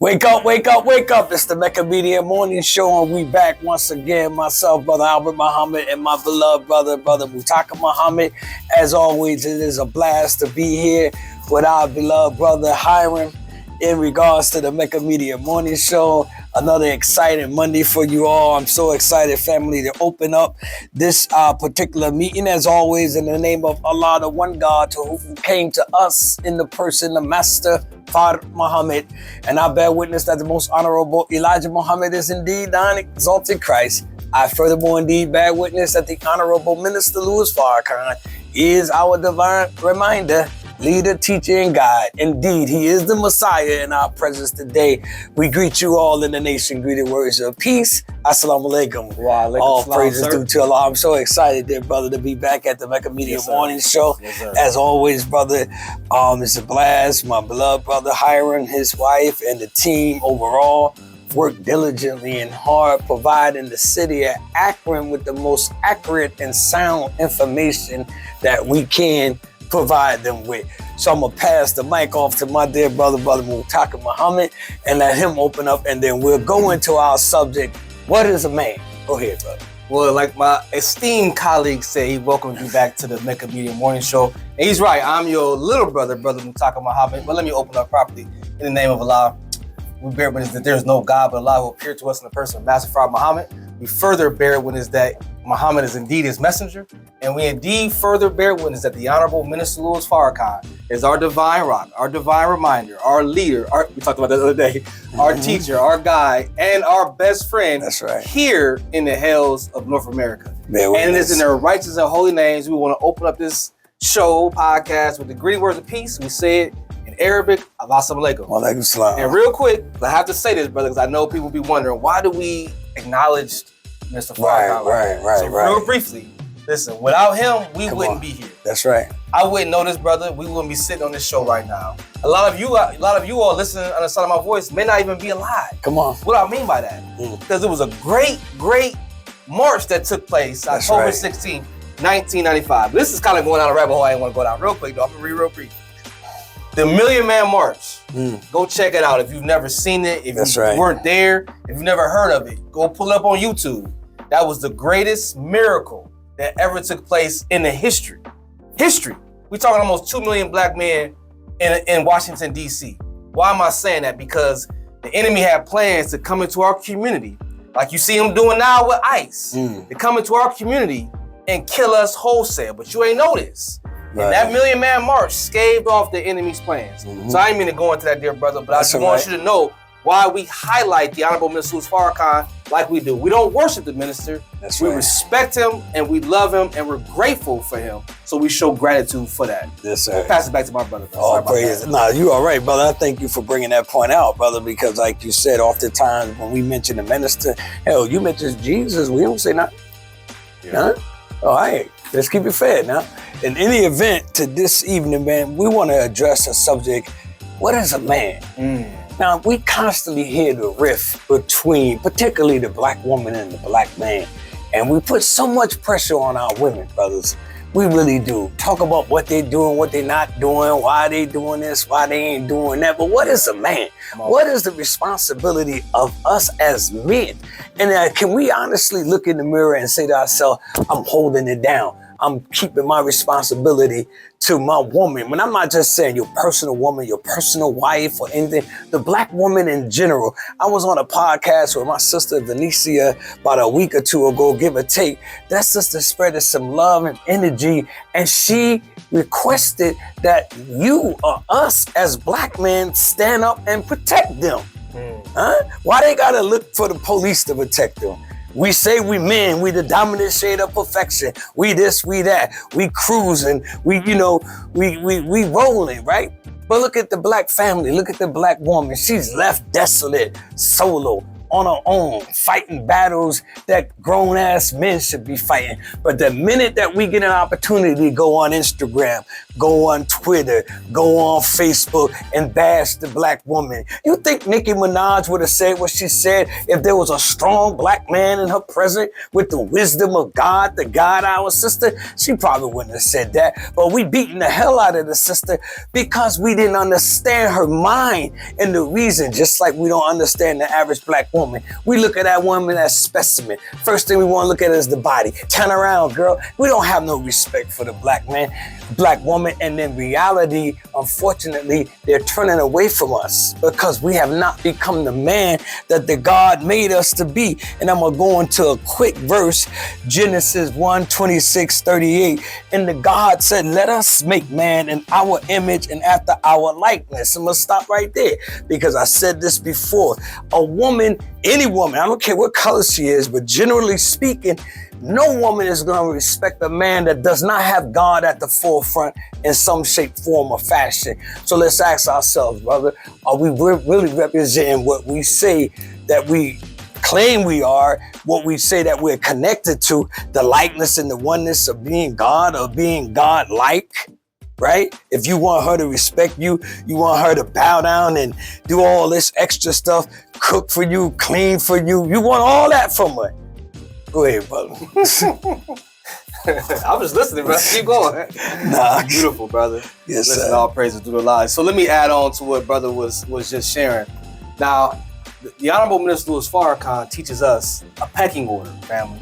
Wake up, wake up, wake up. It's the Mecca Media Morning Show, and we back once again. Myself, Brother Albert Muhammad, and my beloved brother Mutaka Muhammad. As always, it is a blast to be here with our beloved brother Hiram in regards to the Mecca Media Morning Show. Another exciting Monday for you all. I'm so excited, family, to open up this particular meeting, as always, in the name of Allah, the one God who came to us in the person of Master Fard Muhammad. And I bear witness that the most honorable Elijah Muhammad is indeed thine exalted Christ. I furthermore indeed bear witness that the honorable Minister Louis Farrakhan is our divine reminder, leader, teacher, and guide. Indeed, he is the Messiah in our presence today. We greet you all in the nation, greeted words of peace. Assalamu alaikum. Wow, all praises due to Allah. I'm so excited, dear brother, to be back at the Mecca Media Morning Show. Yes, as always, brother, it's a blast. My beloved brother Hiram, his wife, and the team overall work diligently and hard, providing the city of Akron with the most accurate and sound information that we can provide them with. So I'm gonna pass the mic off to my dear brother Mutaka Muhammad, and let him open up, and then we'll go into our subject. What is a man? Go ahead, brother. Well, like my esteemed colleague said, he welcomes you back to the Mecca Media Morning Show. And he's right, I'm your little brother Mutaka Muhammad. But let me open up properly. In the name of Allah, we bear witness that there is no God but Allah who appeared to us in the person of Master Fard Muhammad. We further bear witness that Muhammad is indeed his messenger, and we indeed further bear witness that the Honorable Minister Louis Farrakhan is our divine rock, our divine reminder, our leader, we talked about that the other day, our teacher, our guide, and our best friend. That's right. Here in the hells of North America. And it is in their righteous and holy names we want to open up this show, podcast, with the greeting words of peace. We say it in Arabic, Assalamu alaikum. Wa alaikum salam. And real quick, I have to say this, brother, because I know people be wondering, why do we acknowledge Mr. Farrakhan? Right. Real briefly, listen, without him, we wouldn't be here. That's right. I wouldn't know this, brother. We wouldn't be sitting on this show right now. A lot of you all listening on the sound of my voice may not even be alive. Come on. What I mean by that? Because it was a great march that took place October 16th, 1995. This is kind of going down a rabbit hole I didn't want to go down real quick, though. I'm going to read real brief. The Million Man March. Go check it out if you've never seen it. If you weren't there, if you've never heard of it, go pull it up on YouTube. That was the greatest miracle that ever took place in the history. We're talking almost 2 million black men in Washington, D.C. Why am I saying that? Because the enemy had plans to come into our community, like you see them doing now with ICE, to come into our community and kill us wholesale. But you ain't know this. And that Million Man March staved off the enemy's plans. So I ain't mean to go into that, dear brother, but I just want you to know why we highlight the Honorable Minister Louis Farrakhan like we do. We don't worship the minister. We respect him, and we love him, and we're grateful for him. So we show gratitude for that. Yes, sir. I'll pass it back to my brother. Oh, praise. No, you all right, brother. I thank you for bringing that point out, brother, because like you said, oftentimes when we mention the minister, hell, you mention Jesus, we don't say nothing. Huh? All right, let's keep it fair now. In any event, to this evening, man, we want to address a subject. What is a man? Now, we constantly hear the rift between, particularly the black woman and the black man. And we put so much pressure on our women, brothers. We really do. Talk about what they're doing, what they're not doing, why they doing this, why they ain't doing that. But what is a man? What is the responsibility of us as men? And can we honestly look in the mirror and say to ourselves, I'm holding it down. I'm keeping my responsibility to my woman. When I'm not just saying your personal woman, your personal wife or anything, the black woman in general. I was on a podcast with my sister Venetia about a week or two ago, give or take. That sister spread us some love and energy, and she requested that you or us as black men stand up and protect them. Why they gotta look for the police to protect them? We say we men, we the dominant shade of perfection. We this, we that. We cruising, we rolling, right? But look at the black family, look at the black woman. She's left desolate, solo, on our own, fighting battles that grown-ass men should be fighting. But the minute that we get an opportunity to go on Instagram, go on Twitter, go on Facebook, and bash the black woman, you think Nicki Minaj would have said what she said if there was a strong black man in her presence with the wisdom of God to guide our sister? She probably wouldn't have said that. But we beating the hell out of the sister because we didn't understand her mind and the reason, just like we don't understand the average black woman. We look at that woman as specimen. First thing we want to look at is the body. Turn around, girl. We don't have no respect for the black man, black woman, and in reality, unfortunately, they're turning away from us because we have not become the man that the God made us to be. And I'm gonna go into a quick verse, Genesis 1:26-38. And the God said, let us make man in our image and after our likeness. I'm gonna stop right there because I said this before. A woman, any woman, I don't care what color she is, but generally speaking, no woman is going to respect a man that does not have God at the forefront in some shape, form, or fashion. So let's ask ourselves, brother, are we really representing what we say that we claim we are, what we say that we're connected to, the likeness and the oneness of being God or being God-like? Right? If you want her to respect you, you want her to bow down and do all this extra stuff, cook for you, clean for you, you want all that from her. Go ahead, brother. I'm just listening, bro. Keep going. Nah. Beautiful, brother. Yes, Listen, sir. all praises to the lies. So let me add on to what brother was just sharing. Now, the Honorable Minister Louis Farrakhan teaches us a pecking order, family.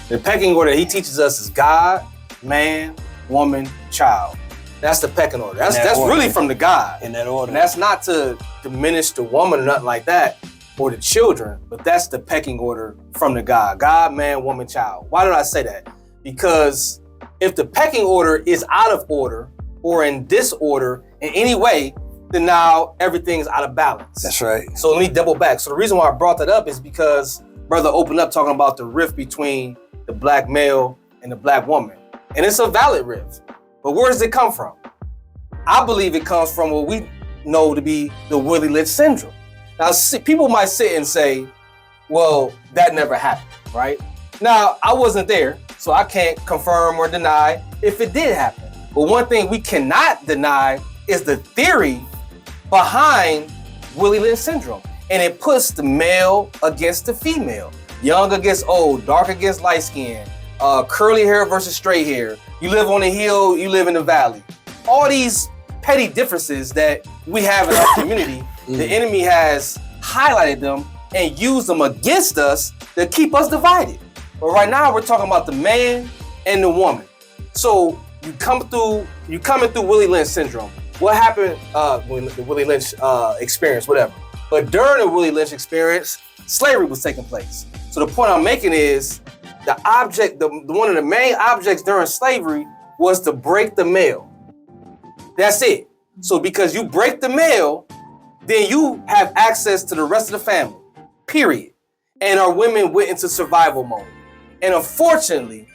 The pecking order he teaches us is God, man, woman, child. That's the pecking order. That's order. really from the God. In that order. And that's not to diminish the woman or nothing like that, or the children, but that's the pecking order from the God. God, man, woman, child. Why did I say that? Because if the pecking order is out of order or in disorder in any way, then now everything's out of balance. That's right. So let me double back. So the reason why I brought that up is because brother opened up talking about the rift between the black male and the black woman. And it's a valid rift. But where does it come from? I believe it comes from what we know to be the Willie Lynch syndrome. Now, people might sit and say, well, that never happened, right? Now, I wasn't there, so I can't confirm or deny if it did happen. But one thing we cannot deny is the theory behind Willie Lynch syndrome. And it puts the male against the female, young against old, dark against light skin, curly hair versus straight hair. You live on the hill, you live in the valley. All these petty differences that we have in our community, the enemy has highlighted them and used them against us to keep us divided. But right now we're talking about the man and the woman. So you coming through Willie Lynch syndrome. What happened when the Willie Lynch experience, whatever. But during the Willie Lynch experience, slavery was taking place. So the point I'm making is one of the main objects during slavery was to break the male. That's it. So because you break the male, then you have access to the rest of the family, period. And our women went into survival mode. And unfortunately,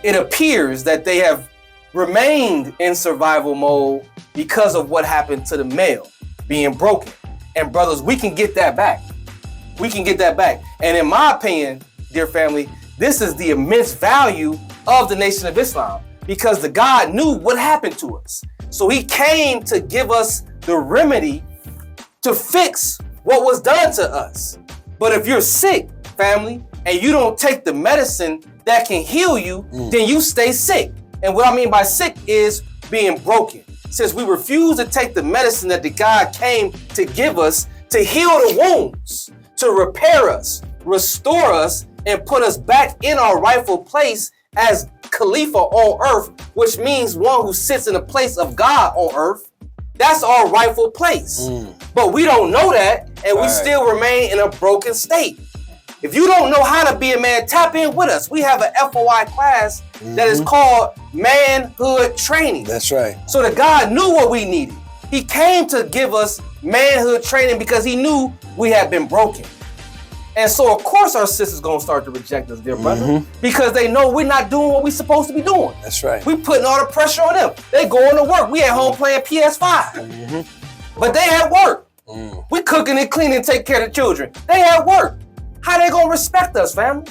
it appears that they have remained in survival mode because of what happened to the male being broken. And brothers, we can get that back. We can get that back. And in my opinion, dear family, this is the immense value of the Nation of Islam because the God knew what happened to us. So he came to give us the remedy to fix what was done to us. But if you're sick, family, and you don't take the medicine that can heal you, then you stay sick. And what I mean by sick is being broken. Since we refuse to take the medicine that the God came to give us to heal the wounds, to repair us, restore us, and put us back in our rightful place as Khalifa on earth, which means one who sits in the place of God on earth. That's our rightful place. But we don't know that, and we still remain in a broken state. If you don't know how to be a man, tap in with us. We have an FOI class that is called Manhood Training. That's right. So that God knew what we needed. He came to give us manhood training because he knew we had been broken. And so, of course, our sisters going to start to reject us, dear brother, because they know we're not doing what we're supposed to be doing. That's right. We putting all the pressure on them. They going to work. We at home playing PS5. But they at work. We cooking and cleaning and take care of the children. They at work. how they gonna respect us, fam?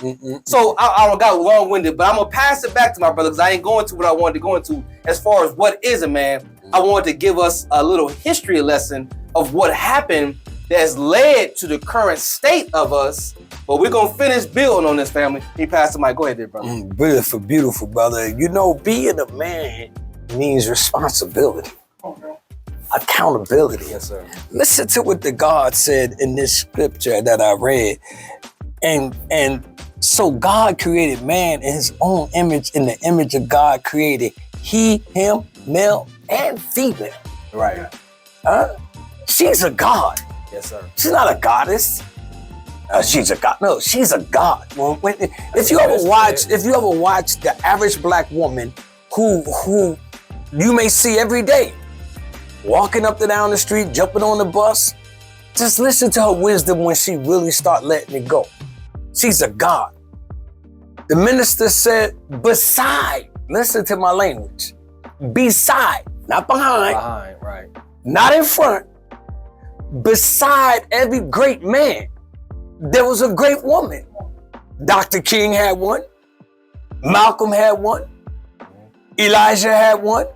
So I got long-winded, but I'm gonna pass it back to my brother because I ain't going to what I wanted to go into as far as what is a man. I wanted to give us a little history lesson of what happened that's led to the current state of us. But we're gonna finish building on this, family. He passed the mic. Go ahead there, brother. Beautiful, beautiful, brother. You know, being a man means responsibility. Accountability. Yes, sir. Listen to what the God said in this scripture that I read. And so God created man in his own image. In the image of God created he, him, male, and female. Right. She's a God. Yes, sir. She's not a goddess. She's a god. No, she's a god. If you ever watch the average black woman who you may see every day, walking up and down the street, jumping on the bus, just listen to her wisdom when she really start letting it go. She's a god. The minister said, beside, listen to my language, beside, not behind, right. not in front, beside every great man, there was a great woman. Dr. King had one. Malcolm had one. Elijah had one.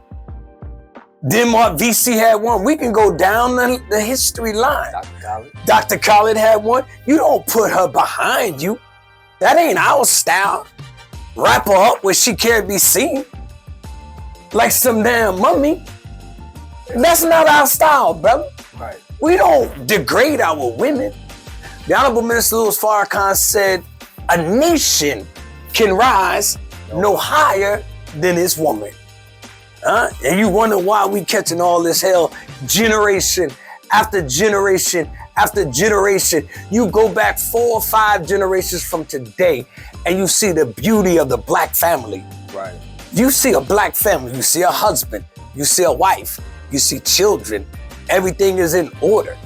Denmark VC had one. We can go down the history line. Dr. Khaled had one. You don't put her behind you. That ain't our style. Wrap her up where she can't be seen. Like some damn mummy. That's not our style, brother. Right. We don't degrade our women. The Honorable Minister Louis Farrakhan said, a nation can rise no higher than its woman. And you wonder why we catching all this hell generation after generation after generation. You go back 4 or 5 generations from today and you see the beauty of the black family. Right. You see a black family, you see a husband, you see a wife, you see children. Everything is in order.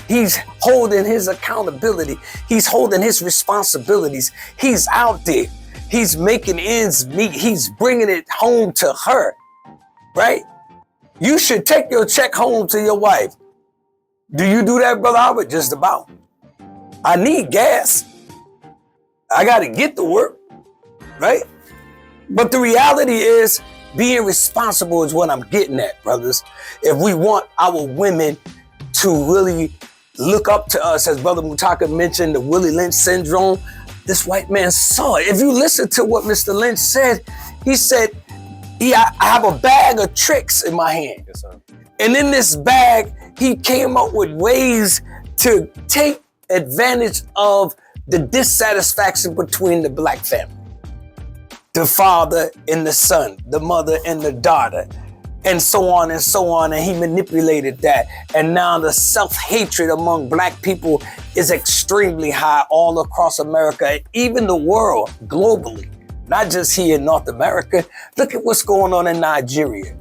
He's holding his accountability. He's holding his responsibilities. He's out there. He's making ends meet. He's bringing it home to her, right? You should take your check home to your wife. Do you do that, Brother Albert? Just about. I need gas. I got to get to work, right? But the reality is being responsible is what I'm getting at, brothers. If we want our women to really look up to us, as Brother Mutaka mentioned, the Willie Lynch syndrome, this white man saw it. If you listen to what Mr. Lynch said, he said, I have a bag of tricks in my hand. Yes, sir. And in this bag, he came up with ways to take advantage of the dissatisfaction between the black family. The father and the son, the mother and the daughter, and so on and so on. And he manipulated that. And now the self-hatred among black people is extremely high all across America, and even the world globally, not just here in North America. Look at what's going on in Nigeria.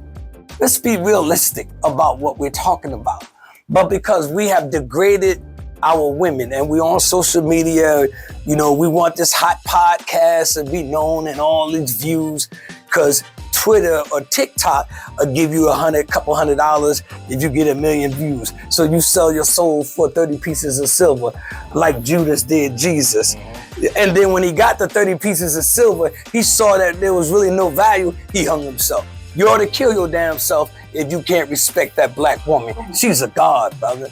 Let's be realistic about what we're talking about. But because we have degraded our women and we on social media, you know, we want this hot podcast to be known and all these views, because Twitter or TikTok will give you couple $100 if you get 1 million views. So you sell your soul for 30 pieces of silver, like Judas did Jesus. And then when he got the 30 pieces of silver, he saw that there was really no value. He hung himself. You ought to kill your damn self if you can't respect that black woman. She's a god, brother.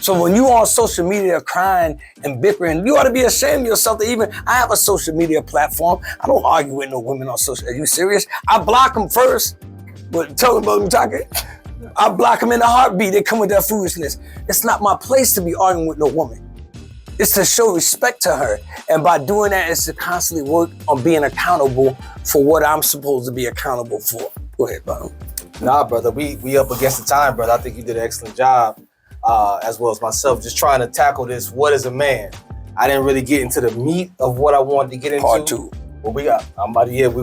So when you on social media crying and bickering, you ought to be ashamed of yourself that even I have a social media platform. I don't argue with no women on social. Are you serious? I block them first. But tell them about me talking. I block them in a heartbeat. They come with that foolishness. It's not my place to be arguing with no woman. It's to show respect to her. And by doing that, it's to constantly work on being accountable for what I'm supposed to be accountable for. Go ahead, brother. Nah, brother, we up against the time, brother. I think you did an excellent job. As well as myself, just trying to tackle this. What is a man? I didn't really get into the meat of what I wanted to get into. Part 2. Well, we're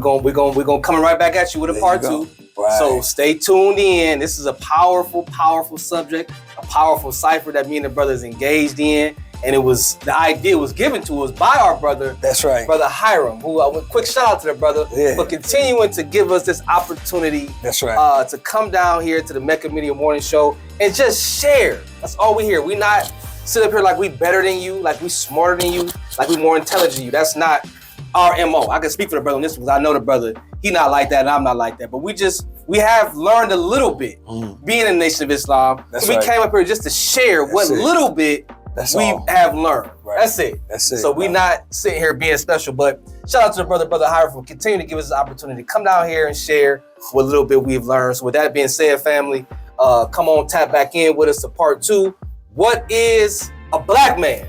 gonna coming right back at you with a part 2. Right. So stay tuned in. This is a powerful, powerful subject, a powerful cipher that me and the brothers engaged in, and the idea was given to us by our brother. That's right, Brother Hiram. Who quick shout out to the brother for continuing to give us this opportunity. That's right. To come down here to the Mecca Media Morning Show and just share. That's all we hear. We're not sit up here like we better than you, like we smarter than you, like we more intelligent than you. That's not our MO. I can speak for the brother on this because I know the brother, he not like that and I'm not like that. But we have learned a little bit being in the Nation of Islam. So we came up here just to share what little bit we have learned. Right. That's it. So we not sitting here being special, but shout out to the brother Hire for continuing to give us the opportunity to come down here and share what little bit we've learned. So with that being said, family, come on, tap back in with us to part 2. What is a black man?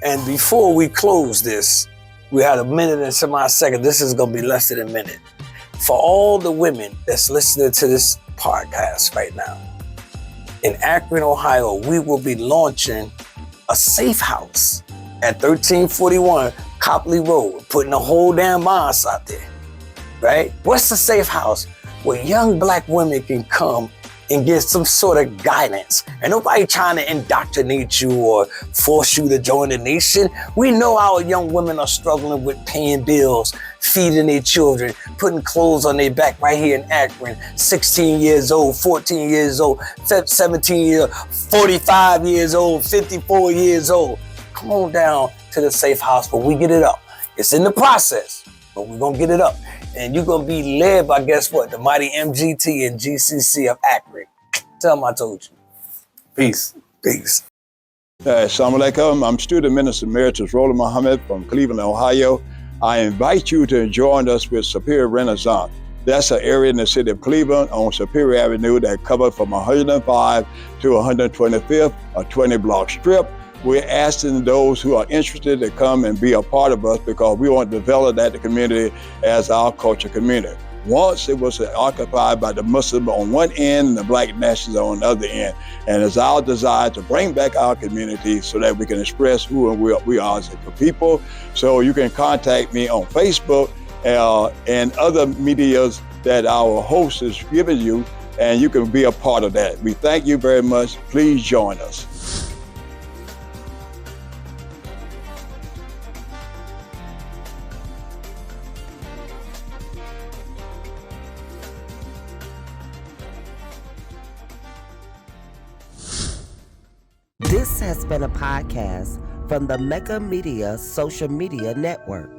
And before we close this, we had a minute and some seconds. This is going to be less than a minute. For all the women that's listening to this podcast right now, in Akron, Ohio, we will be launching a safe house at 1341 Copley Road, putting a whole damn mosque out there, right? What's a safe house? Where young black women can come and get some sort of guidance. And nobody trying to indoctrinate you or force you to join the nation. We know our young women are struggling with paying bills, feeding their children, putting clothes on their back right here in Akron. 16 years old, 14 years old, 17 years, 45 years old, 54 years old. Come on down to the safe house, but we get it up. It's in the process, but we're gonna get it up. And you're going to be led by, guess what? The mighty MGT and GCC of Akron. Tell them I told you. Peace. Peace. Assalamu alaikum. I'm Student Minister Emeritus Roland Muhammad from Cleveland, Ohio. I invite you to join us with Superior Renaissance. That's an area in the city of Cleveland on Superior Avenue that covers from 105 to 125th, a 20-block strip. We're asking those who are interested to come and be a part of us because we want to develop that community as our culture community. Once it was occupied by the Muslims on one end and the black nationals on the other end. And it's our desire to bring back our community so that we can express who we are as a people. So you can contact me on Facebook and other medias that our host is giving you, and you can be a part of that. We thank you very much. Please join us. This has been a podcast from the Mega Media Social Media Network.